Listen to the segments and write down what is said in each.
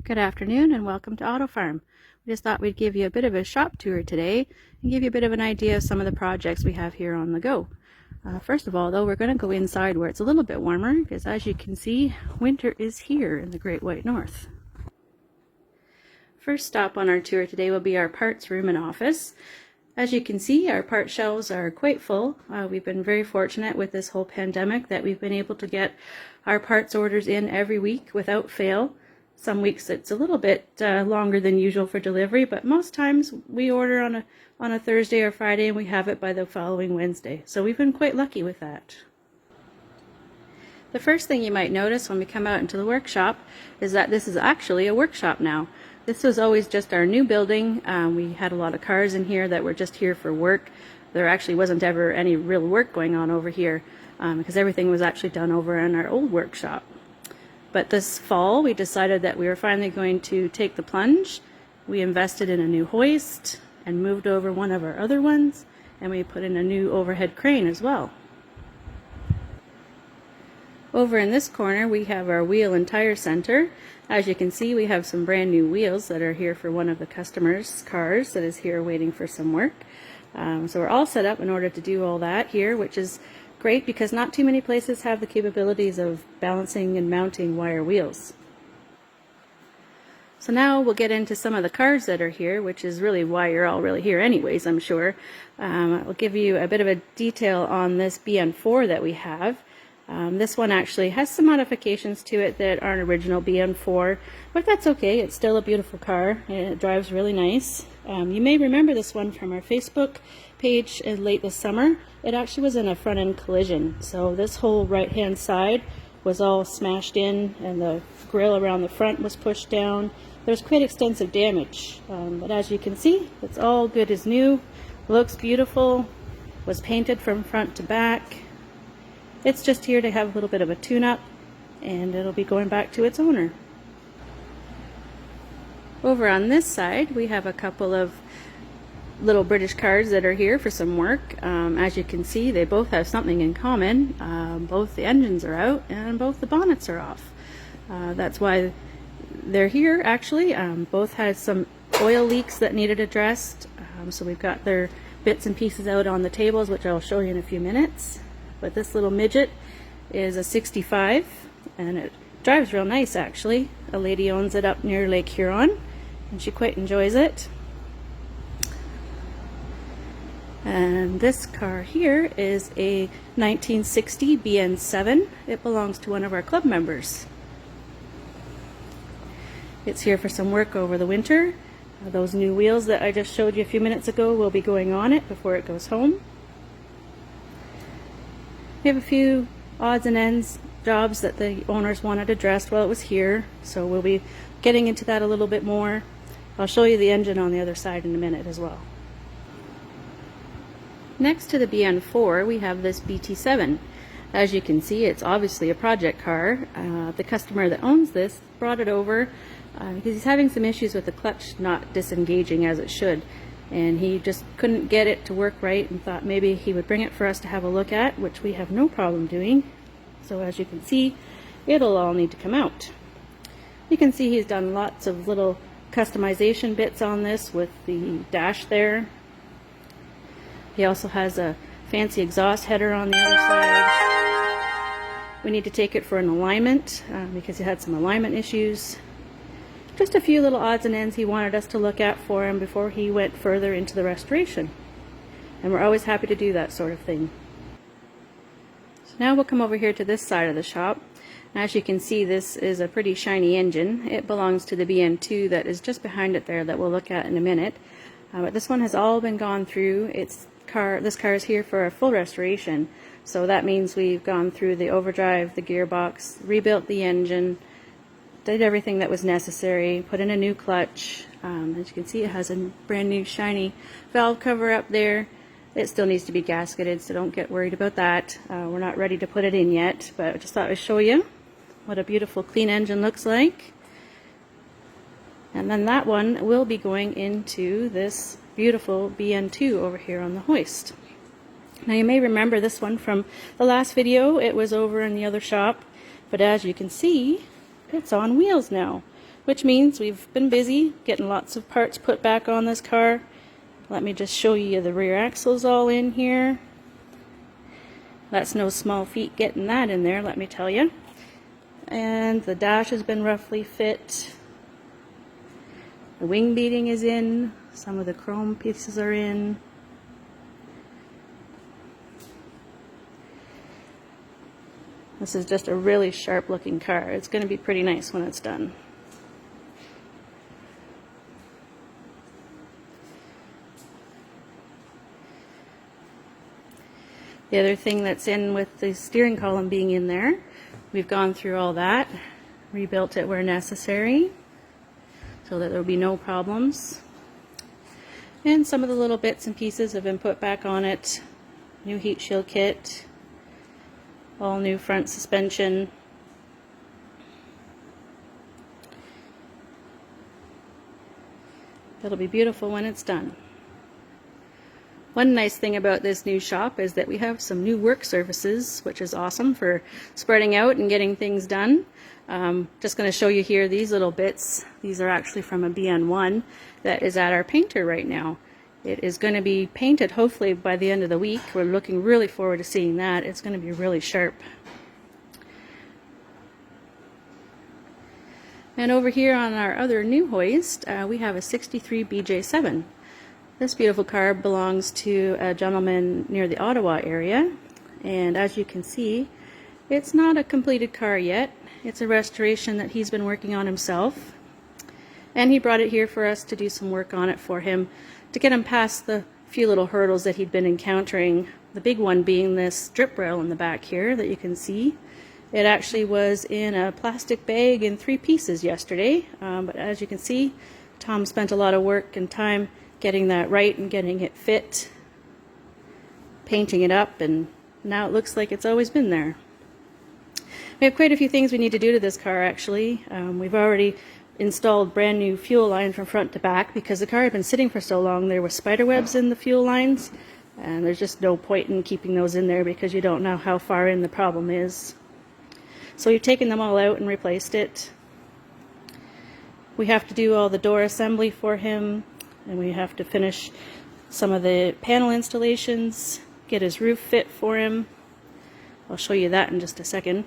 Good afternoon and welcome to Autofarm. We just thought we'd give you a bit of a shop tour today and give you a bit of an idea of some of the projects we have here on the go. First of all though, we're going to go inside where it's a little bit warmer because as you can see, winter is here in the Great White North. First stop on our tour today will be our parts room and office. As you can see, our part shelves are quite full. We've been very fortunate with this whole pandemic that we've been able to get our parts orders in every week without fail. Some weeks it's a little bit longer than usual for delivery, but most times we order on a Thursday or Friday and we have it by the following Wednesday. So we've been quite lucky with that. The first thing you might notice when we come out into the workshop is that this is actually a workshop now. This was always just our new building. We had a lot of cars in here that were just here for work. There actually wasn't ever any real work going on over here because everything was actually done over in our old workshop. But this fall we decided that we were finally going to take the plunge. We invested in a new hoist and moved over one of our other ones, and we put in a new overhead crane as well. Over in this corner we have our wheel and tire center. As you can see, we have some brand new wheels that are here for one of the customers' cars that is here waiting for some work. So we're all set up in order to do all that here, which is great because not too many places have the capabilities of balancing and mounting wire wheels. So now we'll get into some of the cars that are here, which is really why you're all really here anyways, I'm sure. I'll give you a bit of a detail on this BN4 that we have. This one actually has some modifications to it that aren't original BN4, but that's okay. It's still a beautiful car and it drives really nice. You may remember this one from our Facebook page late this summer. It actually was in a front-end collision, so this whole right-hand side was all smashed in and the grille around the front was pushed down. There's quite extensive damage, but as you can see, it's all good as new. Looks beautiful, was painted from front to back. It's just here to have a little bit of a tune-up, and it'll be going back to its owner. Over on this side, we have a couple of little British cars that are here for some work. As you can see, they both have something in common. Both the engines are out and both the bonnets are off. That's why they're here, actually. Both had some oil leaks that needed addressed, so we've got their bits and pieces out on the tables, which I'll show you in a few minutes. But this little midget is a 65 and it drives real nice, actually. A lady owns it up near Lake Huron and she quite enjoys it. And this car here is a 1960 BN7. It belongs to one of our club members. It's here for some work over the winter. Those new wheels that I just showed you a few minutes ago will be going on it before it goes home. We have a few odds and ends jobs that the owners wanted addressed while it was here, so we'll be getting into that a little bit more. I'll show you the engine on the other side in a minute as well. Next to the BN4 we have this BT7. As you can see, it's obviously a project car. The customer that owns this brought it over because he's having some issues with the clutch not disengaging as it should, and he just couldn't get it to work right and thought maybe he would bring it for us to have a look at, which we have no problem doing. So as you can see, it'll all need to come out. You can see he's done lots of little customization bits on this with the dash there. He also has a fancy exhaust header on the other side. We need to take it for an alignment because he had some alignment issues. Just a few little odds and ends he wanted us to look at for him before he went further into the restoration. And we're always happy to do that sort of thing. So now we'll come over here to this side of the shop. As you can see, this is a pretty shiny engine. It belongs to the BN2 that is just behind it there that we'll look at in a minute. But this one has all been gone through. This car is here for a full restoration. So that means we've gone through the overdrive, the gearbox, rebuilt the engine, did everything that was necessary, put in a new clutch. As you can see, it has a brand new shiny valve cover up there. It still needs to be gasketed, so don't get worried about that. We're not ready to put it in yet, but I just thought I'd show you what a beautiful clean engine looks like. And then that one will be going into this beautiful BN2 over here on the hoist. Now you may remember this one from the last video. It was over in the other shop, but as you can see, it's on wheels now. which means we've been busy getting lots of parts put back on this car. Let me just show you the rear axles all in here. That's no small feat getting that in there, let me tell you. And the dash has been roughly fit. The wing beading is in. Some of the chrome pieces are in. This is just a really sharp looking car. It's going to be pretty nice when it's done. The other thing that's in with the steering column being in there, we've gone through all that, rebuilt it where necessary so that there will be no problems. And some of the little bits and pieces have been put back on it. New heat shield kit, all new front suspension. It'll be beautiful when it's done. One nice thing about this new shop is that we have some new work surfaces, which is awesome for spreading out and getting things done. Just going to show you here these little bits. These are actually from a BN1 that is at our painter right now. It is going to be painted hopefully by the end of the week. We're looking really forward to seeing that. It's going to be really sharp. And over here on our other new hoist, we have a 63 BJ7. This beautiful car belongs to a gentleman near the Ottawa area, and as you can see, it's not a completed car yet. It's a restoration that he's been working on himself, and he brought it here for us to do some work on it for him to get him past the few little hurdles that he'd been encountering. The big one being this strip rail in the back here that you can see. It actually was in a plastic bag in 3 pieces yesterday, but as you can see, Tom spent a lot of work and time getting that right and getting it fit, painting it up, and now it looks like it's always been there. We have quite a few things we need to do to this car actually. We've already installed brand new fuel line from front to back because the car had been sitting for so long. There were spider webs in the fuel lines, and there's just no point in keeping those in there because you don't know how far in the problem is. So we've taken them all out and replaced it. We have to do all the door assembly for him, and we have to finish some of the panel installations, get his roof fit for him. I'll show you that in just a second.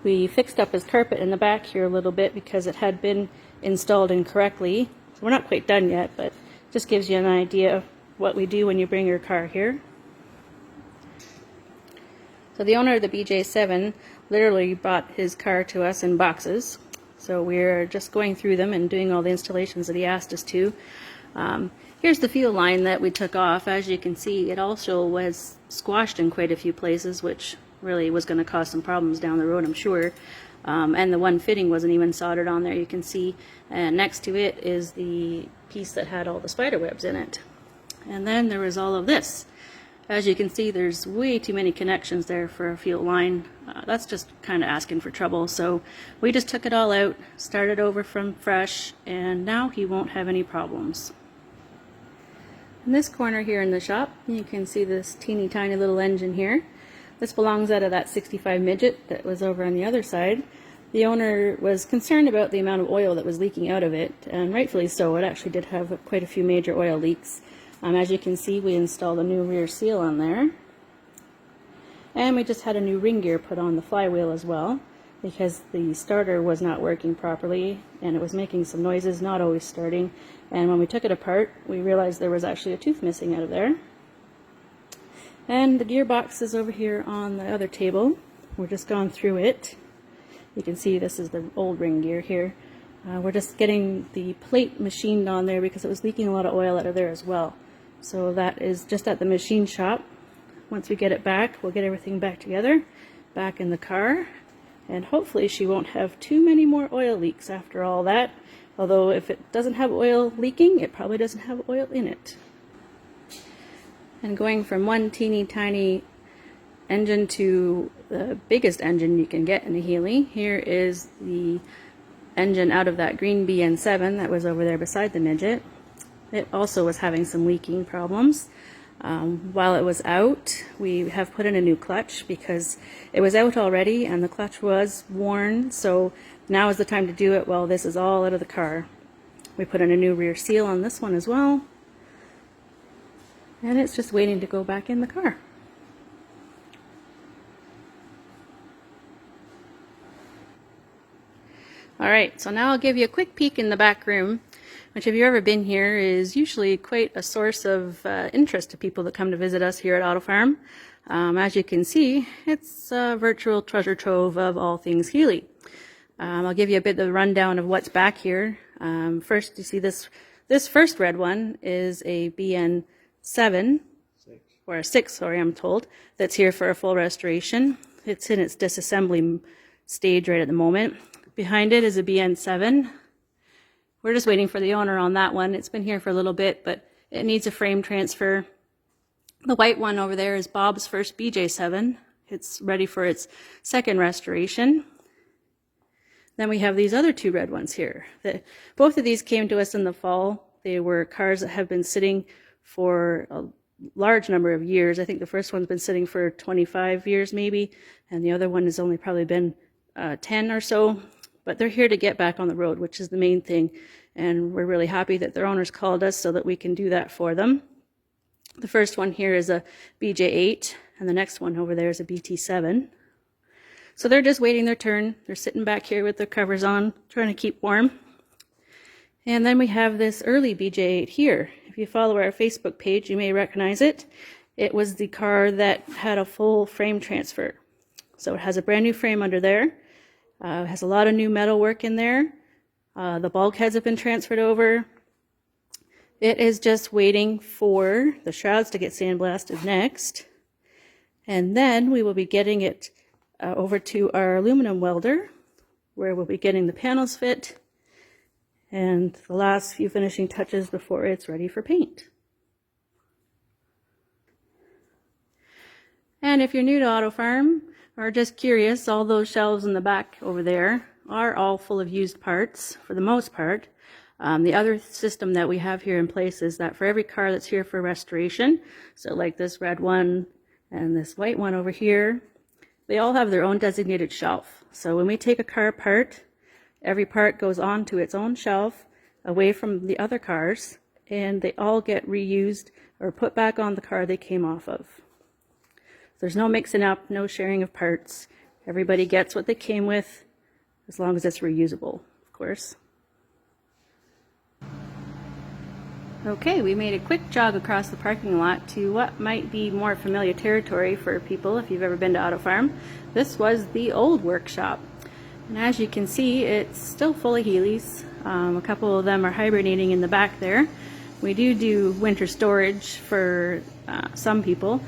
We fixed up his carpet in the back here a little bit because it had been installed incorrectly. So we're not quite done yet, but just gives you an idea of what we do when you bring your car here. So the owner of the BJ7 literally brought his car to us in boxes. So we're just going through them and doing all the installations that he asked us to. Here's the fuel line that we took off. As you can see, it also was squashed in quite a few places, which really was going to cause some problems down the road, I'm sure. And the one fitting wasn't even soldered on there, you can see. And next to it is the piece that had all the spider webs in it. And then there was all of this. As you can see, there's way too many connections there for a fuel line. That's just kind of asking for trouble. So we just took it all out, started over from fresh, and now he won't have any problems. In this corner here in the shop, you can see this teeny tiny little engine here. This belongs out of that 65 midget that was over on the other side. The owner was concerned about the amount of oil that was leaking out of it, and rightfully so. It actually did have quite a few major oil leaks. As you can see, we installed a new rear seal on there, and we just had a new ring gear put on the flywheel as well because the starter was not working properly and it was making some noises, not always starting. And when we took it apart, we realized there was actually a tooth missing out of there. And the gearbox is over here on the other table. We're just gone through it. You can see this is the old ring gear here. We're just getting the plate machined on there because it was leaking a lot of oil out of there as well. So that is just at the machine shop. Once we get it back, we'll get everything back together, back in the car, and hopefully she won't have too many more oil leaks after all that. Although if it doesn't have oil leaking, it probably doesn't have oil in it. And going from one teeny tiny engine to the biggest engine you can get in a Healey, here is the engine out of that green BN7 that was over there beside the midget. It also was having some leaking problems. While it was out, we have put in a new clutch because it was out already and the clutch was worn, so Now is the time to do it while this is all out of the car. We put in a new rear seal on this one as well. And it's just waiting to go back in the car. Alright, so now I'll give you a quick peek in the back room, which if you've ever been here is usually quite a source of interest to people that come to visit us here at Autofarm. As you can see, it's a virtual treasure trove of all things Healey. I'll give you a bit of a rundown of what's back here. First, you see this first red one is a BN7, or a 6, sorry, I'm told, that's here for a full restoration. It's in its disassembly stage right at the moment. Behind it is a BN7. We're just waiting for the owner on that one. It's been here for a little bit, but it needs a frame transfer. The white one over there is Bob's first BJ7. It's ready for its second restoration. Then we have these other two red ones here. Both of these came to us in the fall. They were cars that have been sitting for a large number of years. I think the first one's been sitting for 25 years maybe, and the other one has only probably been 10 or so. But they're here to get back on the road, which is the main thing. And we're really happy that their owners called us so that we can do that for them. The first one here is a BJ8, and the next one over there is a BT7. So they're just waiting their turn. They're sitting back here with their covers on, trying to keep warm. And then we have this early BJ8 here. If you follow our Facebook page, you may recognize it. It was the car that had a full frame transfer. So it has a brand new frame under there. It has a lot of new metal work in there. The bulkheads have been transferred over. It is just waiting for the shrouds to get sandblasted next. And then we will be getting it over to our aluminum welder, where we'll be getting the panels fit and the last few finishing touches before it's ready for paint. And if you're new to Autofarm, or just curious, all those shelves in the back over there are all full of used parts for the most part. The other system that we have here in place is that for every car that's here for restoration, so like this red one and this white one over here, they all have their own designated shelf. So when we take a car apart, every part goes onto its own shelf away from the other cars, and they all get reused or put back on the car they came off of. There's no mixing up, no sharing of parts. Everybody gets what they came with, as long as it's reusable, of course. Okay, we made a quick jog across the parking lot to what might be more familiar territory for people if you've ever been to Autofarm. This was the old workshop. And as you can see, it's still full of Healeys. A couple of them are hibernating in the back there. We do winter storage for some people.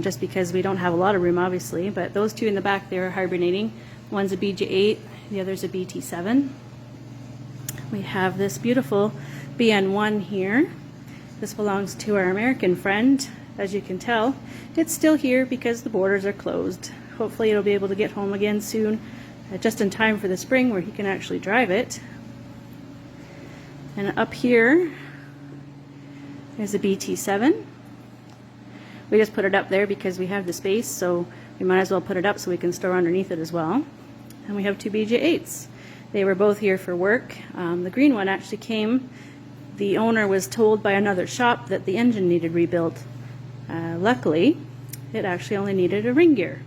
Just because we don't have a lot of room, obviously, but those two in the back there are hibernating. One's a BJ8, the other's a BT7. We have this beautiful BN1 here. This belongs to our American friend. As you can tell, it's still here because the borders are closed. Hopefully it'll be able to get home again soon, just in time for the spring where he can actually drive it. And up here is a BT7. We just put it up there because we have the space, so we might as well put it up so we can store underneath it as well. And we have two BJ8s. They were both here for work. The green one actually came. The owner was told by another shop that the engine needed rebuilt. Luckily, it actually only needed a ring gear.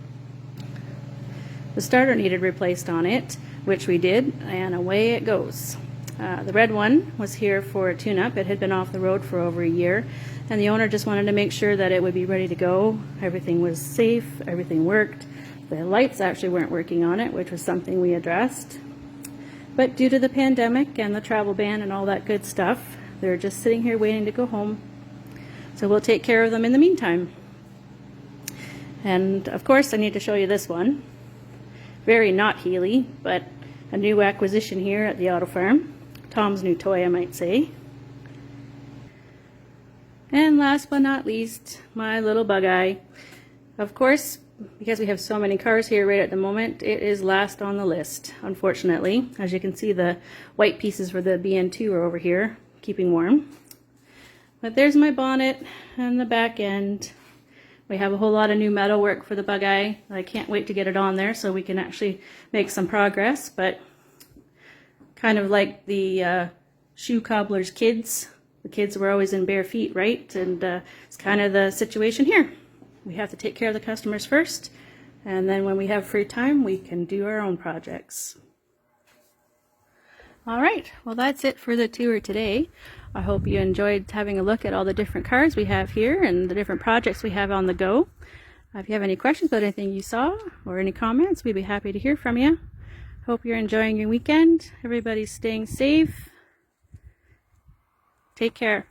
The starter needed replaced on it, which we did, and away it goes. The red one was here for a tune-up. It had been off the road for over a year, and the owner just wanted to make sure that it would be ready to go. Everything was safe, everything worked. The lights actually weren't working on it, which was something we addressed. But due to the pandemic and the travel ban and all that good stuff, they're just sitting here waiting to go home. So we'll take care of them in the meantime. And of course, I need to show you this one. Very not Healey, but a new acquisition here at the Autofarm. Tom's new toy, I might say. And last but not least, my little bug eye. Of course, because we have so many cars here right at the moment, it is last on the list, unfortunately. As you can see, the white pieces for the BN2 are over here, keeping warm. But there's my bonnet and the back end. We have a whole lot of new metal work for the bug eye. I can't wait to get it on there so we can actually make some progress, but Kind of like the shoe cobbler's kids. The kids were always in bare feet, right? And it's kind of the situation here. We have to take care of the customers first, and then when we have free time, we can do our own projects. All right, well, that's it for the tour today. I hope you enjoyed having a look at all the different cars we have here and the different projects we have on the go. If you have any questions about anything you saw or any comments, we'd be happy to hear from you. Hope you're enjoying your weekend. Everybody's staying safe. Take care.